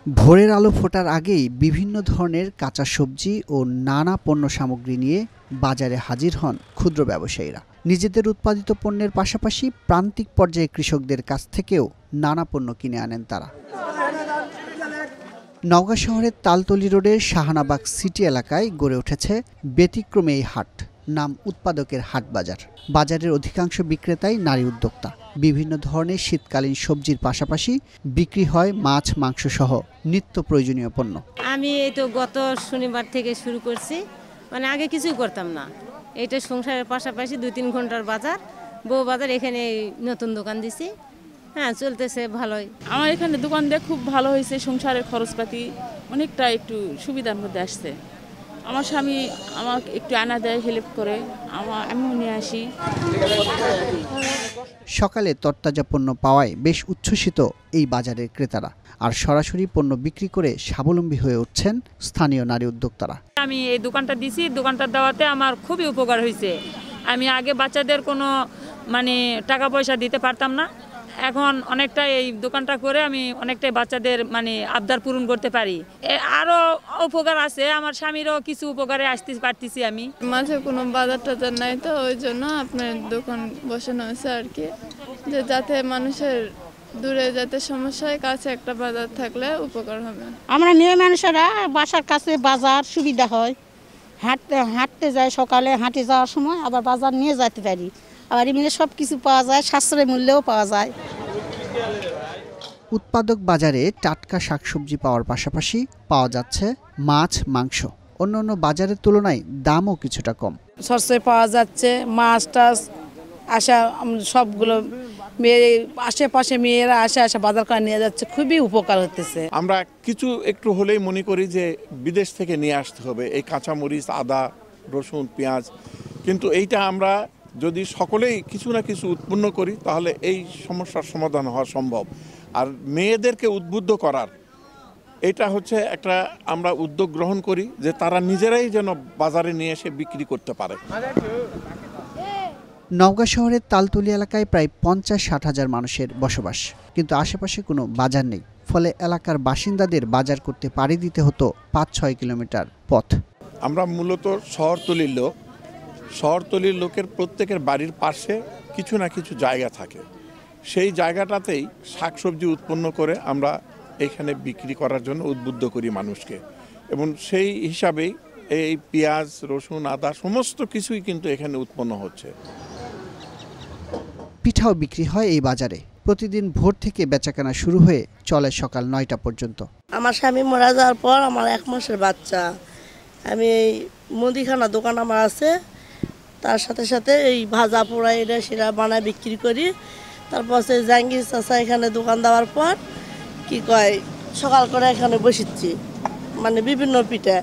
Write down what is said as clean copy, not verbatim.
ভোরের আলো ফোটার আগেই বিভিন্ন ধরনের কাঁচা সবজি ও নানা পণ্য সামগ্রী নিয়ে বাজারে হাজির হন ক্ষুদ্র ব্যবসায়ীরা। নিজেদের উৎপাদিত পণ্যের পাশাপাশি প্রান্তিক পর্যায়ে কৃষকদের কাছ থেকেও নানা পণ্য কিনে আনেন তারা। নওগাঁ শহরের তালতলী রোডের শাহানাবাগ সিটি এলাকায় গড়ে উঠেছে ব্যতিক্রমী এই হাট, নাম উৎপাদকের হাট বাজার। বাজারের অধিকাংশ বিক্রেতাই নারী উদ্যোক্তা। বিভিন্ন ধরনের শীতকালীন সবজির পাশাপাশি বিক্রি হয় মাছ, মাংস সহ নিত্য প্রয়োজনীয় পণ্য। আমি এই তো গত শনিবার থেকে শুরু করছি, মানে আগে কিছুই করতাম না। এইটা সংসারের পাশাপাশি 2-3 ঘন্টার বাজার, বউ বাজার, এখানে নতুন দোকান দিছি। হ্যাঁ, চলতেছে ভালোই। আমার এখানে দোকান দিয়ে খুব ভালো হয়েছে, সংসারের খরচপাতি অনেকটা একটু সুবিধার মধ্যে আসছে। আমার স্বামী আমাকে একটু আনা দেয়, হেল্প করে, আমিও নিয়ে আসি। সকালে তরতাজা পণ্য পাওয়ায় বেশ উচ্ছ্বসিত এই বাজারের ক্রেতারা, আর সরাসরি পণ্য বিক্রি করে স্বাবলম্বী হয়ে উঠছেন স্থানীয় নারী উদ্যোক্তারা। আমি এই দোকানটা দিছি, দোকানটা দেওয়াতে আমার খুবই উপকার হয়েছে। আমি আগে বাচ্চাদের কোনো টাকা পয়সা দিতে পারতাম না, এখন অনেকটা এই দোকানটা করে আমি অনেকটাই বাচ্চাদের আবদার পূরণ করতে পারি। আরো উপকার আছে, আমার স্বামীরও কিছু উপকারে আসতে পারতেছি। আমি মাঝে কোনো বাজার টাজার নাই, তো ওই জন্য আপনার দোকান বসানো আছে আর কি, যে যাতে মানুষের দূরে যাতে সমস্যা হয়, কাছে একটা বাজার থাকলে উপকার হবে। আমরা মেয়ে মানুষেরা বাসার কাছে বাজার সুবিধা হয়, হাঁটতে যায়, সকালে হাঁটে যাওয়ার সময় আবার বাজার নিয়ে যেতে পারি, আবার এমনি সব কিছু পাওয়া যায়, সাশ্রয় মূল্যেও পাওয়া যায়। উৎপাদক বাজারে টাটকা শাকসবজি পাওয়ার পাশাপাশি পাওয়া যাচ্ছে মাছ, মাংস। অন্যান্য বাজারের তুলনায় দামও কিছুটা কম। সরষে পাওয়া যাচ্ছে, মাছ টাছ আসা, সবগুলো আশেপাশে মেয়েরা আসা বাজার করে নিয়ে যাচ্ছে, খুবই উপকার হতেছে। আমরা কিছু একটু হলেই মনে করি যে বিদেশ থেকে নিয়ে আসতে হবে এই কাঁচামরিচ, আদা, রসুন, পেঁয়াজ, কিন্তু এইটা আমরা যদি সকলেই কিছু না কিছু উৎপন্ন করি তাহলে এই সমস্যার সমাধান হওয়া সম্ভব। আর মেয়েদেরকে উদ্বুদ্ধ করার এটা হচ্ছে একটা আমরা উদ্যোগ গ্রহণ করি যে তারা নিজেরাই যেন বাজারে নিয়ে এসে বিক্রি করতে পারে। নওগাঁ শহরের তালতলী এলাকায় প্রায় 50-60 হাজার মানুষের বসবাস, কিন্তু আশেপাশে কোনো বাজার নেই। ফলে এলাকার বাসিন্দাদের বাজার করতে পাড়ি দিতে হতো 5-6 কিলোমিটার পথ। আমরা মূলত শহরতলির লোকের প্রত্যেকের বাড়ির পাশে কিছু না কিছু জায়গা থাকে, সেই জায়গাটাতেই শাকসবজি উৎপন্ন করে আমরা এখানে বিক্রি করার জন্য উদ্বুদ্ধ করি মানুষকে, এবং সেই হিসাবেই এই পেঁয়াজ, রসুন, আদা সমস্ত কিছুই কিন্তু এখানে উৎপন্ন হচ্ছে। পিঠাও বিক্রি হয় এই বাজারে। প্রতিদিন ভোর থেকে বেচাকেনা শুরু হয়ে চলে সকাল 9টা পর্যন্ত। আমার স্বামী মারা যাওয়ার পর আমার 1 মাসের বাচ্চা, আমি এই মুদিখানা দোকান আমার আছে, তার সাথে সাথে এই ভাজা পোড়া এটা সেটা বানায় বিক্রি করি। তারপর সে জাহাঙ্গীর চাচা এখানে দোকান দেওয়ার পর সকাল করে এখানে বসেছি, বিভিন্ন পিঠা।